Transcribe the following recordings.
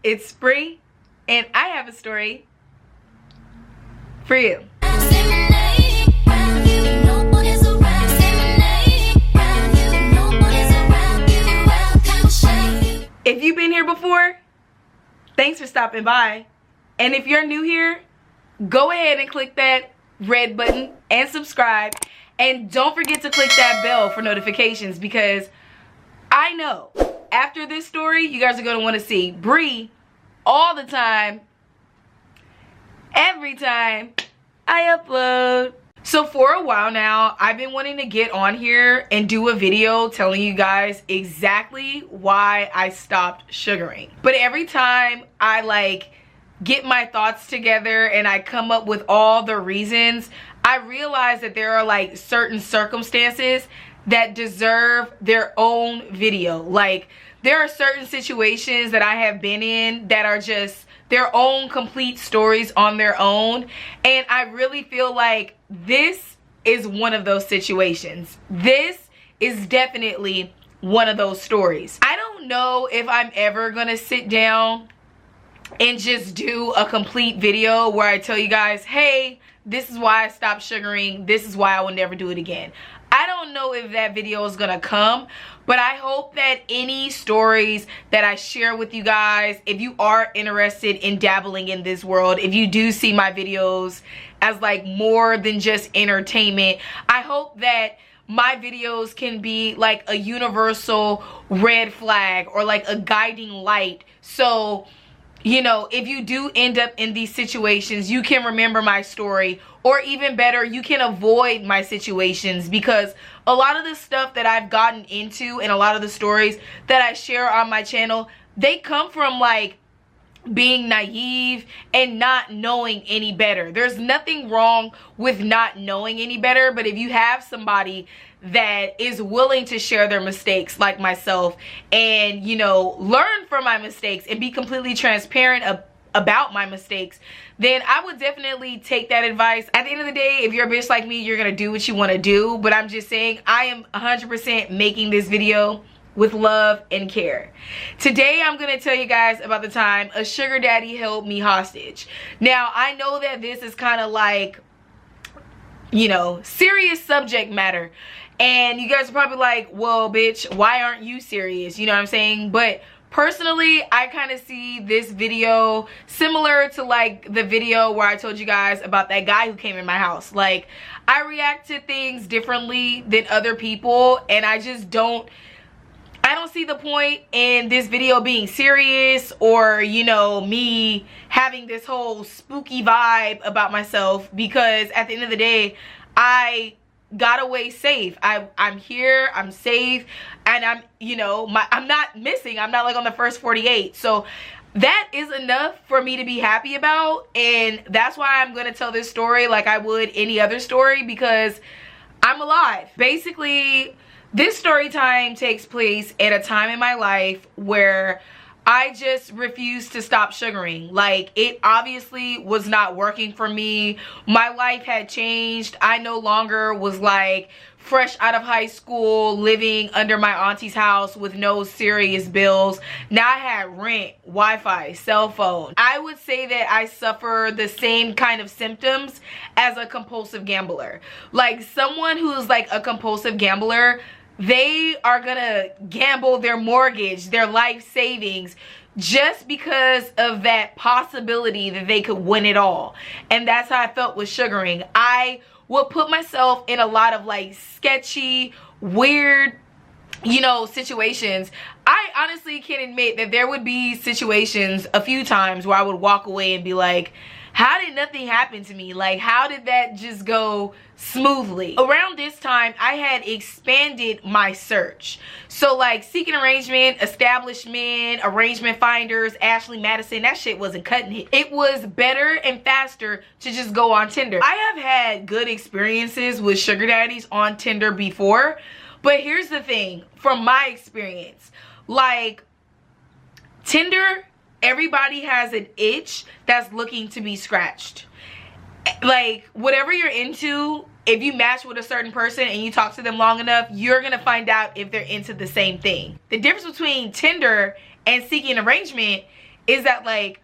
it's Bree, and I have a story for you. If you've been here before, thanks for stopping by. And if you're new here, go ahead and click that red button and subscribe. And don't forget to click that bell for notifications, because I know after this story, you guys are going to want to see Bree all the time, every time I upload. So for a while now, I've been wanting to get on here and do a video telling you guys exactly why I stopped sugaring. But every time I get my thoughts together and I come up with all the reasons, I realize that there are certain circumstances that deserve their own video. There are certain situations that I have been in that are just their own complete stories on their own, and I really feel like this is one of those situations. This is definitely one of those stories. I don't know if I'm ever gonna sit down and just do a complete video where I tell you guys, hey, this is why I stopped sugaring, this is why I will never do it again. I don't know if that video is gonna come, but I hope that any stories that I share with you guys, if you are interested in dabbling in this world, if you do see my videos as more than just entertainment, I hope that my videos can be a universal red flag or a guiding light. So, you know, if you do end up in these situations, you can remember my story, or even better, you can avoid my situations, because a lot of the stuff that I've gotten into and a lot of the stories that I share on my channel, they come from being naive and not knowing any better. There's nothing wrong with not knowing any better, but if you have somebody that is willing to share their mistakes like myself and, you know, learn from my mistakes and be completely transparent about my mistakes, then I would definitely take that advice. At the end of the day, if you're a bitch like me, you're gonna do what you want to do, but I'm just saying I am 100% making this video with love and care. Today I'm gonna tell you guys about the time a sugar daddy held me hostage. Now I know that this is kind of you know, serious subject matter, and you guys are probably like, well bitch, why aren't you serious? You know what I'm saying? But personally, I kind of see this video similar to the video where I told you guys about that guy who came in my house. I react to things differently than other people, and I don't see the point in this video being serious, or, you know, me having this whole spooky vibe about myself, because at the end of the day, I got away safe. I'm here, I'm safe, and I'm, you know, I'm not missing. I'm not on the first 48. So that is enough for me to be happy about, and that's why I'm gonna tell this story like I would any other story, because I'm alive. Basically, this story time takes place at a time in my life where I just refused to stop sugaring. It obviously was not working for me. My life had changed. I no longer was fresh out of high school, living under my auntie's house with no serious bills. Now I had rent, Wi-Fi, cell phone. I would say that I suffer the same kind of symptoms as a compulsive gambler. Someone who's a compulsive gambler, they are gonna gamble their mortgage, their life savings, just because of that possibility that they could win it all. And that's how I felt with sugaring. I would put myself in a lot of sketchy, weird, you know, situations. I honestly can admit that there would be situations a few times where I would walk away and be like, how did nothing happen to me? How did that just go smoothly? Around this time, I had expanded my search. So Seeking Arrangement, Established Men, Arrangement Finders, Ashley Madison, that shit wasn't cutting it. It was better and faster to just go on Tinder. I have had good experiences with sugar daddies on Tinder before, but here's the thing, from my experience, Tinder, everybody has an itch that's looking to be scratched. Whatever you're into, if you match with a certain person and you talk to them long enough, you're gonna find out if they're into the same thing. The difference between Tinder and Seeking Arrangement is that like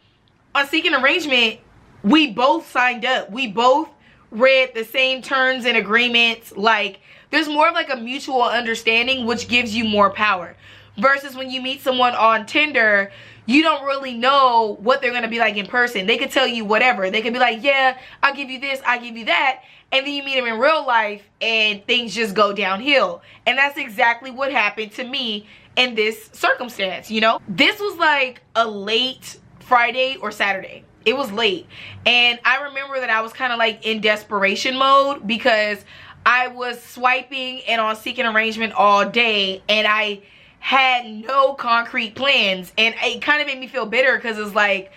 on Seeking Arrangement, we both signed up. We both read the same terms and agreements. Like there's more of like a mutual understanding, which gives you more power. Versus when you meet someone on Tinder, you don't really know what they're going to be like in person. They could tell you whatever. They could be like, yeah, I'll give you this, I'll give you that. And then you meet them in real life and things just go downhill. And that's exactly what happened to me in this circumstance, you know? This was like a late Friday or Saturday. It was late. And I remember that I was kind of like in desperation mode because I was swiping and on Seeking Arrangement all day and I had no concrete plans. And it kind of made me feel bitter because it's like,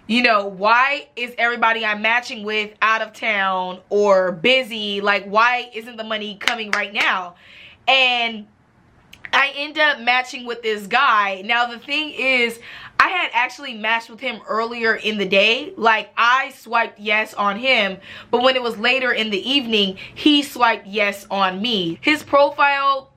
you know, why is everybody I'm matching with out of town or busy? Like, why isn't the money coming right now? And I end up matching with this guy. Now, the thing is, I had actually matched with him earlier in the day. Like, I swiped yes on him, but when it was later in the evening, he swiped yes on me. His profile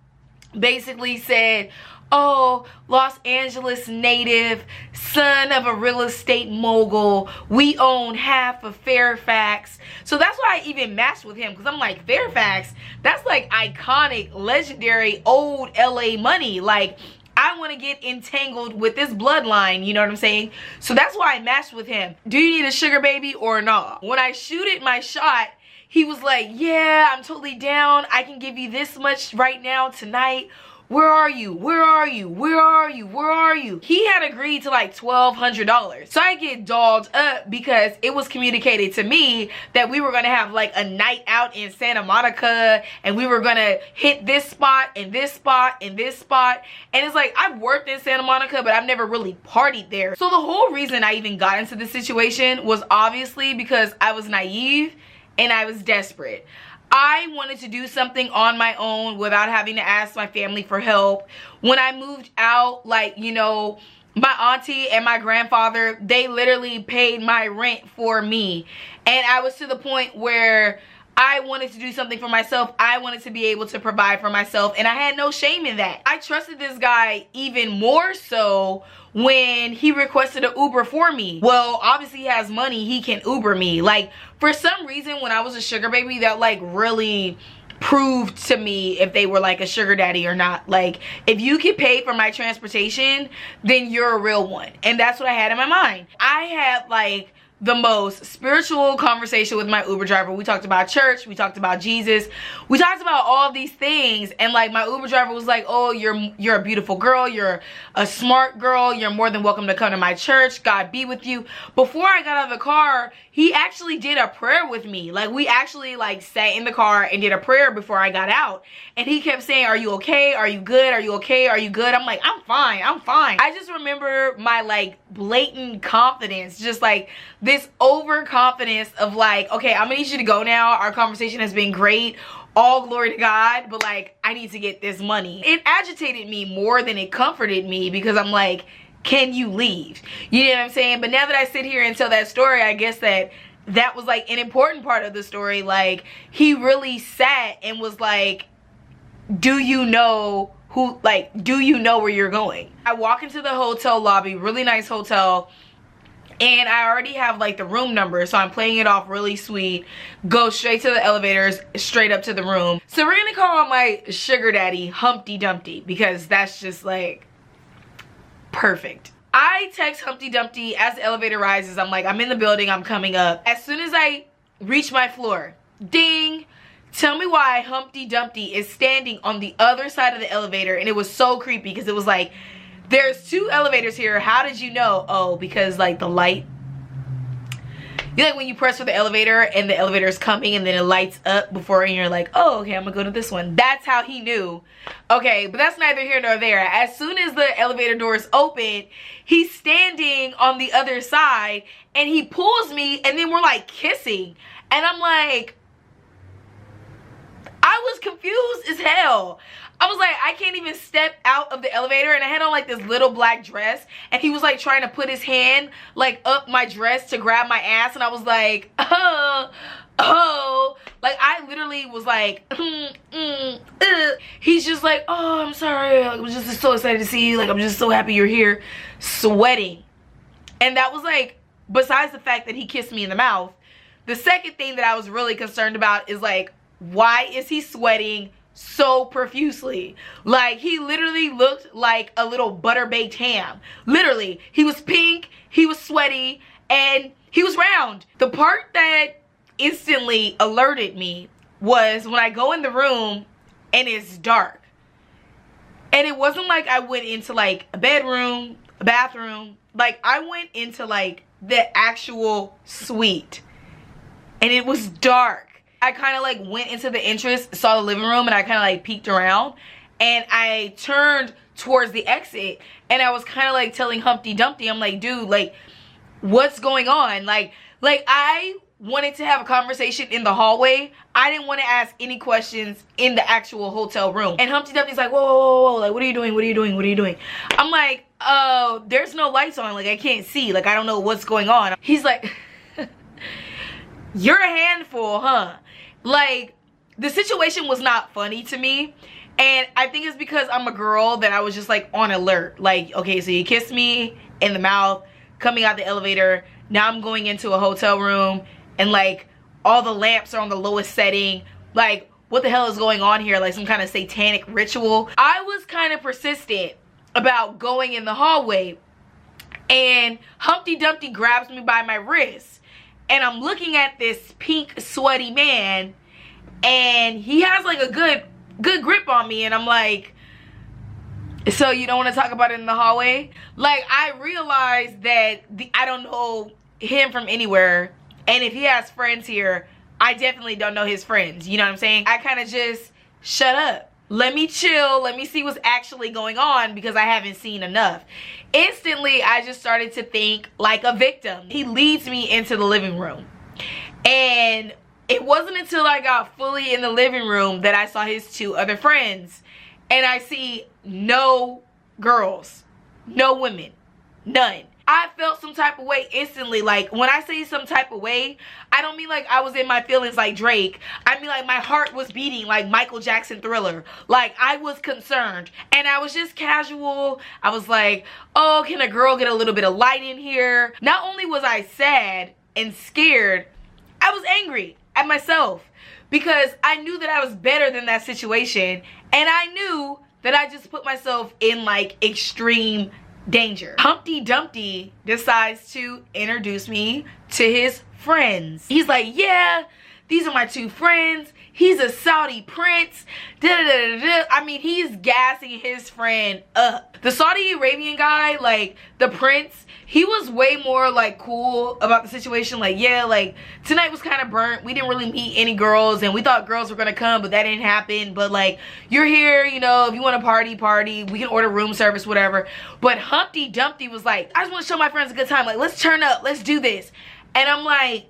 basically said, oh, Los Angeles native, son of a real estate mogul. We own half of Fairfax. So that's why I even matched with him, because I'm like, Fairfax, that's like iconic, legendary, old LA money. Like, I want to get entangled with this bloodline, you know what I'm saying? So that's why I matched with him. Do you need a sugar baby or not? When I shooted my shot, he was like, yeah, I'm totally down. I can give you this much right now tonight. Where are you? Where are you? Where are you? Where are you? He had agreed to like $1,200. So I get dolled up because it was communicated to me that we were going to have like a night out in Santa Monica and we were going to hit this spot and this spot and this spot. And it's like, I've worked in Santa Monica, but I've never really partied there. So the whole reason I even got into this situation was obviously because I was naive and I was desperate. I wanted to do something on my own without having to ask my family for help. When I moved out, like, you know, my auntie and my grandfather, they literally paid my rent for me. And I was to the point where I wanted to do something for myself. I wanted to be able to provide for myself. And I had no shame in that. I trusted this guy even more so when he requested an Uber for me. Well, obviously he has money, he can Uber me. Like, for some reason, when I was a sugar baby, that like really proved to me if they were like a sugar daddy or not. Like, if you can pay for my transportation, then you're a real one. And that's what I had in my mind. I had like the most spiritual conversation with my Uber driver. We talked about church, we talked about Jesus, we talked about all these things. And like my Uber driver was like, oh, you're a beautiful girl, you're a smart girl, you're more than welcome to come to my church, God be with you. Before I got out of the car, he actually did a prayer with me. Like, we actually like sat in the car and did a prayer before I got out. And he kept saying, are you okay? Are you good? Are you okay? Are you good? I'm like, I'm fine, I'm fine. I just remember my like blatant confidence, just like this overconfidence of like, okay, I'm gonna need you to go now. Our conversation has been great. All glory to God, but like, I need to get this money. It agitated me more than it comforted me because I'm like, can you leave? You know what I'm saying? But now that I sit here and tell that story, I guess that was like an important part of the story. Like, he really sat and was like, do you know who, like, do you know where you're going? I walk into the hotel lobby, really nice hotel, and I already have like the room number, so I'm playing it off really sweet. Go straight to the elevators, straight up to the room. So we're gonna call my sugar daddy Humpty Dumpty because that's just like perfect. I text Humpty Dumpty as the elevator rises. I'm like, I'm in the building, I'm coming up. As soon as I reach my floor, ding, tell me why Humpty Dumpty is standing on the other side of the elevator. And it was so creepy because it was like, there's two elevators here. How did you know? Oh, because like the light. You know, like when you press for the elevator and the elevator is coming and then it lights up before and you're like, oh, okay, I'm gonna go to this one. That's how he knew. Okay, but that's neither here nor there. As soon as the elevator doors open, he's standing on the other side and he pulls me and then we're like kissing. And I'm like, I was confused as hell. I was like, I can't even step out of the elevator, and I had on like this little black dress, and he was like trying to put his hand like up my dress to grab my ass, and I was like, oh, like I literally was like, He's just like, oh, I'm sorry, like, I'm just so excited to see you, like I'm just so happy you're here, sweating. And that was like, besides the fact that he kissed me in the mouth, the second thing that I was really concerned about is like, why is he sweating so profusely? Like, he literally looked like a little butter baked ham. Literally, he was pink, he was sweaty, and he was round. The part that instantly alerted me was when I go in the room and it's dark. And it wasn't like I went into like a bedroom, a bathroom. Like, I went into like the actual suite and it was dark. I kind of like went into the entrance, saw the living room, and I kind of like peeked around, and I turned towards the exit, and I was kind of like telling Humpty Dumpty, I'm like, dude, like, what's going on? Like I wanted to have a conversation in the hallway. I didn't want to ask any questions in the actual hotel room. And Humpty Dumpty's like, whoa, whoa, whoa, whoa, like, what are you doing? What are you doing? What are you doing? I'm like, there's no lights on. Like, I can't see. Like, I don't know what's going on. He's like, you're a handful, huh? Like, the situation was not funny to me. And I think it's because I'm a girl that I was just like on alert. Like, okay, so you kissed me in the mouth, coming out the elevator. Now I'm going into a hotel room and like all the lamps are on the lowest setting. Like, what the hell is going on here? Like some kind of satanic ritual. I was kind of persistent about going in the hallway, and Humpty Dumpty grabs me by my wrist. And I'm looking at this pink sweaty man, and he has like a good grip on me, and I'm like, so you don't want to talk about it in the hallway? Like, I realized that I don't know him from anywhere, and if he has friends here, I definitely don't know his friends. You know what I'm saying? I kind of just shut up. Let me chill. Let me see what's actually going on, because I haven't seen enough. Instantly, I just started to think like a victim. He leads me into the living room. And it wasn't until I got fully in the living room that I saw his two other friends. And I see no girls, no women, none. I felt some type of way instantly. Like, when I say some type of way, I don't mean like I was in my feelings like Drake. I mean like my heart was beating like Michael Jackson Thriller. Like, I was concerned, and I was just casual. I was like, oh, can a girl get a little bit of light in here? Not only was I sad and scared, I was angry at myself, because I knew that I was better than that situation, and I knew that I just put myself in like extreme danger. Humpty Dumpty decides to introduce me to his friends. He's like, yeah, these are my two friends. He's a Saudi prince. Da, da, da, da, da. I mean, he's gassing his friend up. The Saudi Arabian guy, like the prince, he was way more like cool about the situation. Like, yeah, like tonight was kind of burnt. We didn't really meet any girls, and we thought girls were gonna come, but that didn't happen. But like, you're here, you know, if you want to party, we can order room service, whatever. But Humpty Dumpty was like, I just want to show my friends a good time. Like, let's turn up, let's do this. And I'm like,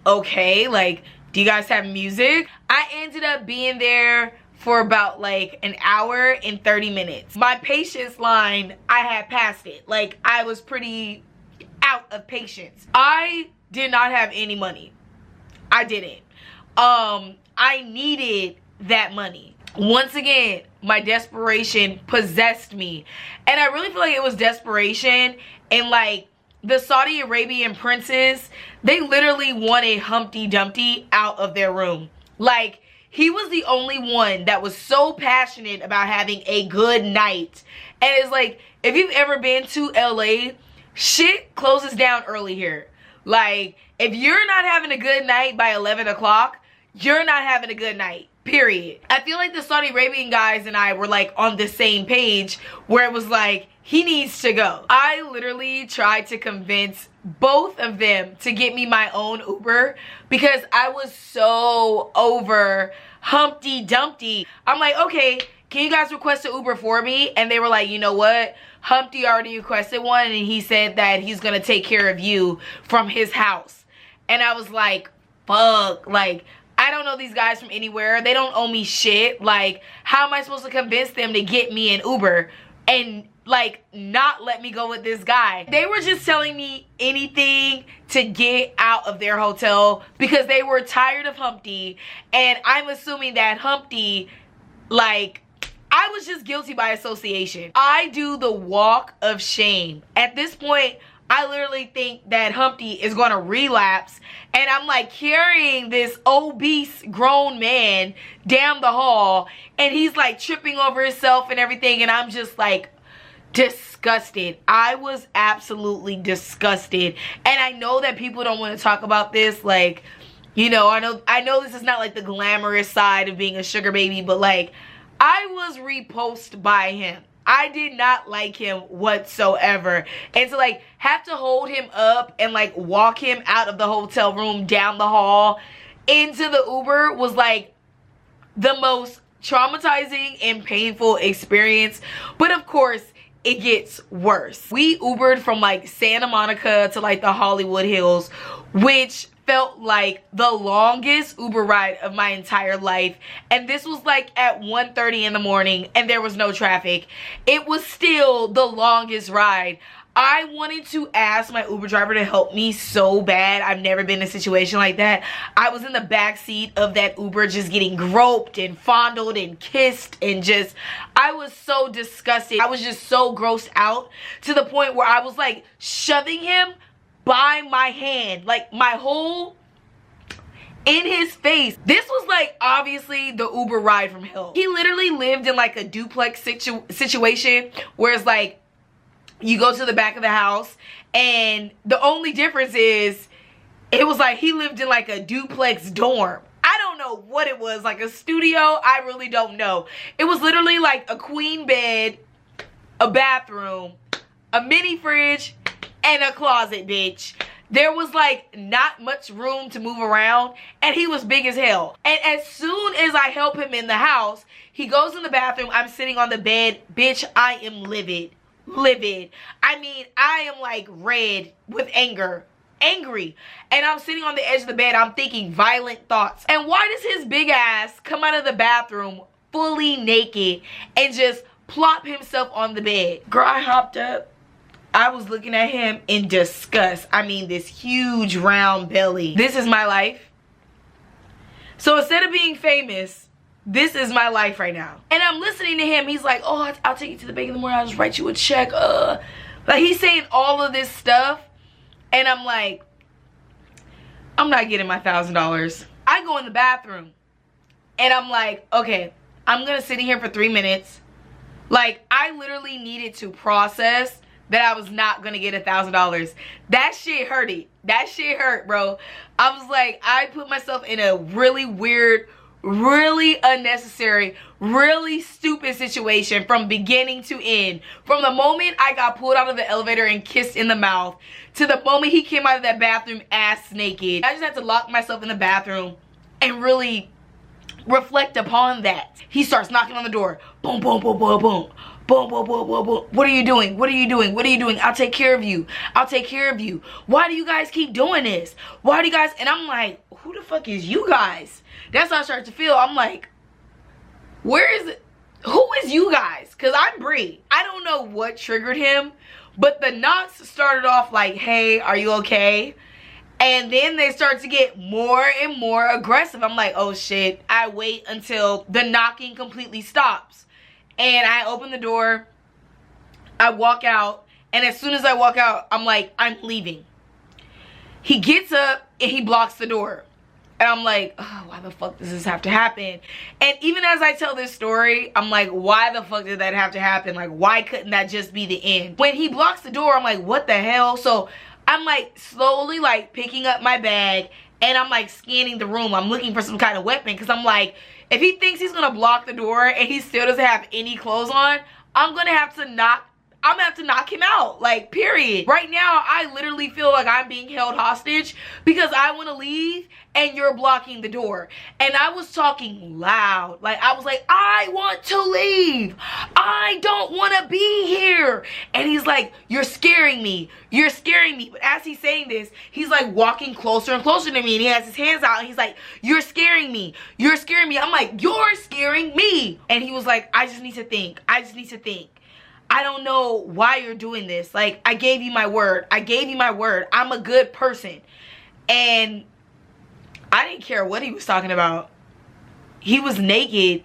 okay, like, do you guys have music? I ended up being there for about like an hour and 30 minutes. My patience line, I had passed it. Like, I was pretty out of patience. I did not have any money. I didn't. I needed that money. Once again, my desperation possessed me. And I really feel like it was desperation, and like the Saudi Arabian princes, they literally wanted Humpty Dumpty out of their room. Like, he was the only one that was so passionate about having a good night. And it's like, if you've ever been to LA, shit closes down early here. Like, if you're not having a good night by 11 o'clock, you're not having a good night. Period. I feel like the Saudi Arabian guys and I were like on the same page, where it was like, he needs to go. I literally tried to convince both of them to get me my own Uber, because I was so over Humpty Dumpty. I'm like, okay, can you guys request an Uber for me? And they were like, you know what? Humpty already requested one, and he said that he's gonna take care of you from his house. And I was like, fuck, like, I don't know these guys from anywhere. They don't owe me shit. Like, how am I supposed to convince them to get me an Uber and like not let me go with this guy? They were just telling me anything to get out of their hotel, because they were tired of Humpty. And I'm assuming that Humpty, like, I was just guilty by association. I do the walk of shame. At this point, I literally think that Humpty is going to relapse, and I'm like carrying this obese grown man down the hall, and he's like tripping over himself and everything, and I'm just like disgusted. I was absolutely disgusted. And I know that people don't want to talk about this, like, you know, I know this is not like the glamorous side of being a sugar baby, but like, I was repulsed by him. I did not like him whatsoever. And to like have to hold him up and like walk him out of the hotel room, down the hall, into the Uber was like the most traumatizing and painful experience. But of course, it gets worse. We Ubered from like Santa Monica to like the Hollywood Hills, which felt like the longest Uber ride of my entire life. And this was like at 1:30 in the morning and there was no traffic. It was still the longest ride. I wanted to ask my Uber driver to help me so bad. I've never been in a situation like that. I was in the back seat of that Uber just getting groped and fondled and kissed, and just, I was so disgusted. I was just so grossed out to the point where I was like shoving him by my hand, like my whole in his face. This was like obviously the Uber ride from hell. He literally lived in like a duplex situation where it's like you go to the back of the house, and the only difference is it was like he lived in like a duplex dorm. I don't know what it was, like a studio. I really don't know. It was literally like a queen bed, a bathroom, a mini fridge, and a closet, bitch. There was like not much room to move around, and he was big as hell. And as soon as I help him in the house, he goes in the bathroom. I'm sitting on the bed. Bitch, I am livid. I mean, I am like red with anger. Angry. And I'm sitting on the edge of the bed. I'm thinking violent thoughts. And why does his big ass come out of the bathroom fully naked and just plop himself on the bed? Girl, I hopped up. I was looking at him in disgust. I mean, this huge round belly. This is my life. So instead of being famous, this is my life right now. And I'm listening to him. He's like, oh, I'll take you to the bank in the morning. I'll just write you a check. Like, he's saying all of this stuff. And I'm like, I'm not getting my $1,000. I go in the bathroom. And I'm like, okay, I'm going to sit in here for 3 minutes. Like, I literally needed to process that I was not going to get $1,000. That shit hurted. That shit hurt, bro. I was like, I put myself in a really weird, really unnecessary, really stupid situation from beginning to end. From the moment I got pulled out of the elevator and kissed in the mouth to the moment he came out of that bathroom ass naked. I just had to lock myself in the bathroom and really reflect upon that. He starts knocking on the door. Boom, boom, boom, boom, boom. Boom, boom, boom, boom, boom. What are you doing? What are you doing? What are you doing? I'll take care of you. I'll take care of you. Why do you guys keep doing this? Why do you guys? And I'm like, who the fuck is you guys? That's how I start to feel. I'm like, where is it? Who is you guys? Because I'm Bree. I don't know what triggered him, but the knocks started off like, hey, are you okay? And then they start to get more and more aggressive. I'm like, oh shit. I wait until the knocking completely stops. And I open the door. I walk out. And as soon as I walk out, I'm like, I'm leaving. He gets up and he blocks the door. And I'm like, oh, why the fuck does this have to happen? And even as I tell this story, I'm like, why the fuck did that have to happen? Like, why couldn't that just be the end? When he blocks the door, I'm like, what the hell? So I'm like slowly like picking up my bag and I'm like scanning the room. I'm looking for some kind of weapon because I'm like, if he thinks he's gonna block the door and he still doesn't have any clothes on, I'm gonna have to knock him out, like, period. Right now, I literally feel like I'm being held hostage because I want to leave and you're blocking the door. And I was talking loud. Like, I was like, I want to leave. I don't want to be here. And he's like, you're scaring me. You're scaring me. But as he's saying this, he's like walking closer and closer to me. And he has his hands out and he's like, you're scaring me. You're scaring me. I'm like, you're scaring me. And he was like, I just need to think. I just need to think. I don't know why you're doing this. Like, I gave you my word. I gave you my word. I'm a good person. And I didn't care what he was talking about. He was naked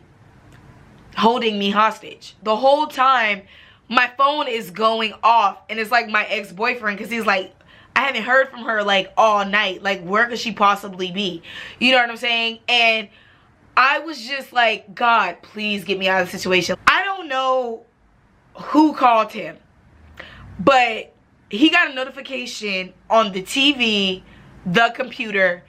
holding me hostage. The whole time my phone is going off, and it's like my ex-boyfriend, because he's like, I haven't heard from her like all night. Like, where could she possibly be? You know what I'm saying? And I was just like, God, please get me out of the situation. I don't know who called him, but he got a notification on the TV, the computer,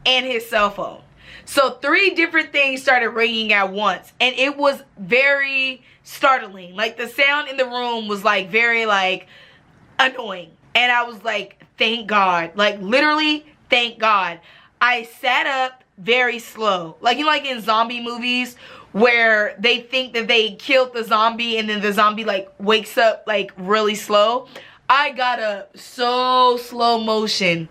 and his cell phone. So 3 different things started ringing at once, and it was very startling. Like, the sound in the room was like very like annoying, and I was like, thank God. Like, literally, thank God. I sat up very slow, like, you know, like in zombie movies where they think that they killed the zombie and then the zombie like wakes up like really slow. I got up so slow motion,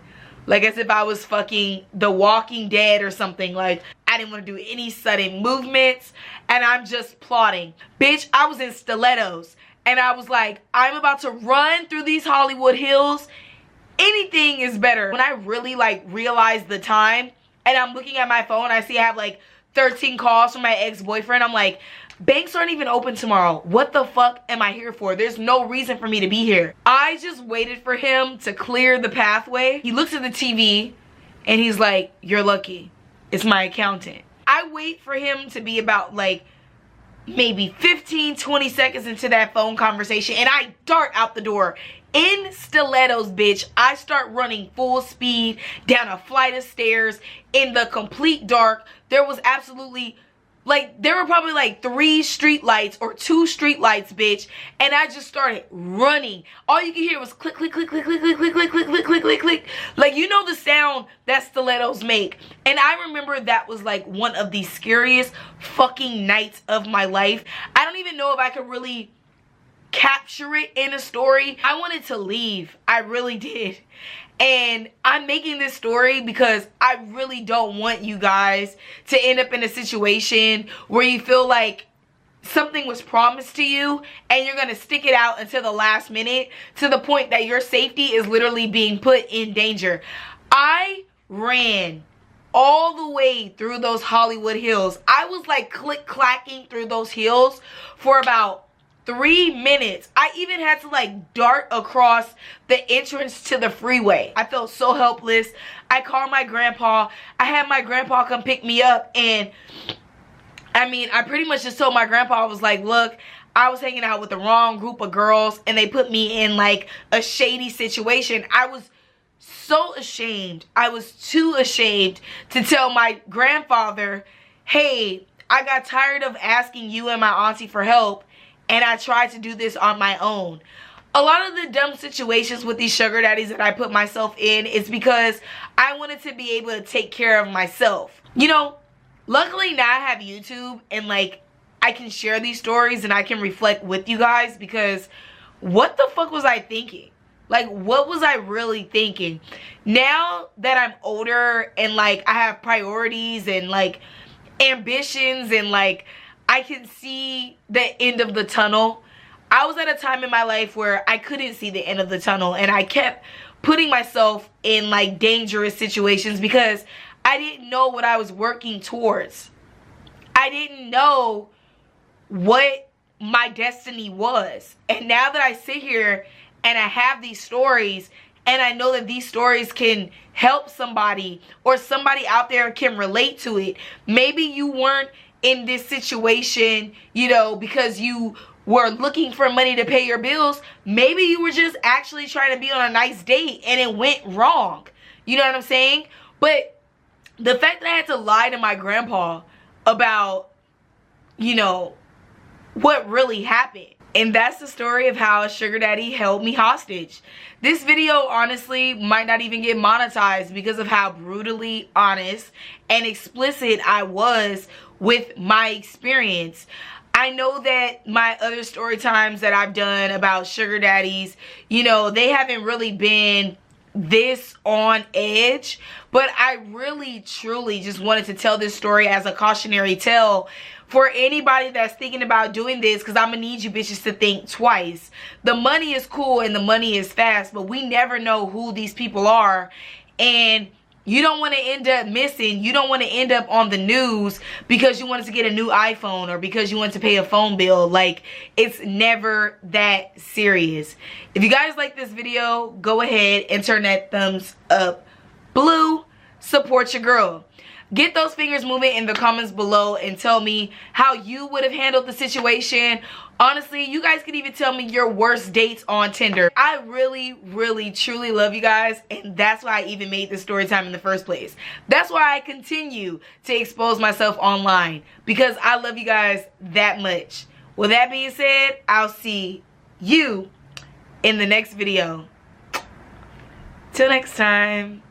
like as if I was fucking The Walking Dead or something. Like, I didn't want to do any sudden movements, and I'm just plotting. Bitch, I was in stilettos, and I was like, I'm about to run through these Hollywood hills. Anything is better. When I really like realized the time, and I'm looking at my phone, I see I have like 13 calls from my ex-boyfriend. I'm like, banks aren't even open tomorrow. What the fuck am I here for? There's no reason for me to be here. I just waited for him to clear the pathway. He looks at the TV and he's like, you're lucky. It's my accountant. I wait for him to be about like maybe 15-20 seconds into that phone conversation, and I dart out the door in stilettos, bitch. I start running full speed down a flight of stairs in the complete dark. There was absolutely, like, there were probably like 3 street lights or 2 street lights, bitch, and I just started running. All you could hear was click, click, click, click, click, click, click, click, click, click, click, click, click. Like, you know the sound that stilettos make. And I remember that was like one of the scariest fucking nights of my life. I don't even know if I could really capture it in a story. I wanted to leave. I really did. And I'm making this story because I really don't want you guys to end up in a situation where you feel like something was promised to you and you're gonna stick it out until the last minute, to the point that your safety is literally being put in danger. I ran all the way through those Hollywood hills. I was like click-clacking through those hills for about 3 minutes. I even had to like dart across the entrance to the freeway. I felt so helpless. I called my grandpa. I had my grandpa come pick me up, and I mean, I pretty much just told my grandpa, I was like, look, I was hanging out with the wrong group of girls and they put me in like a shady situation. I was so ashamed. I was too ashamed to tell my grandfather, hey, I got tired of asking you and my auntie for help, and I tried to do this on my own. A lot of the dumb situations with these sugar daddies that I put myself in is because I wanted to be able to take care of myself. You know, luckily now I have YouTube, and like I can share these stories and I can reflect with you guys, because what the fuck was I thinking? Like, what was I really thinking? Now that I'm older and like I have priorities and like ambitions, and like I can see the end of the tunnel. I was at a time in my life where I couldn't see the end of the tunnel, and I kept putting myself in like dangerous situations because I didn't know what I was working towards. I didn't know what my destiny was. And now that I sit here and I have these stories, and I know that these stories can help somebody, or somebody out there can relate to it. Maybe you weren't in this situation, you know, because you were looking for money to pay your bills. Maybe you were just actually trying to be on a nice date and it went wrong. You know what I'm saying? But the fact that I had to lie to my grandpa about, you know, what really happened. And that's the story of how a sugar daddy held me hostage. This video honestly might not even get monetized because of how brutally honest and explicit I was with my experience. I know that my other story times that I've done about sugar daddies, you know, they haven't really been this on edge, but I really truly just wanted to tell this story as a cautionary tale for anybody that's thinking about doing this, because I'm gonna need you bitches to think twice. The money is cool and the money is fast, but we never know who these people are. And You don't want to end up missing. You don't want to end up on the news because you wanted to get a new iPhone or because you want to pay a phone bill. Like, it's never that serious. If you guys like this video, go ahead and turn that thumbs up blue. Support your girl. Get those fingers moving in the comments below and tell me how you would have handled the situation. Honestly, you guys can even tell me your worst dates on Tinder. I really, really, truly love you guys, and that's why I even made this story time in the first place. That's why I continue to expose myself online, because I love you guys that much. With that being said, I'll see you in the next video. Till next time.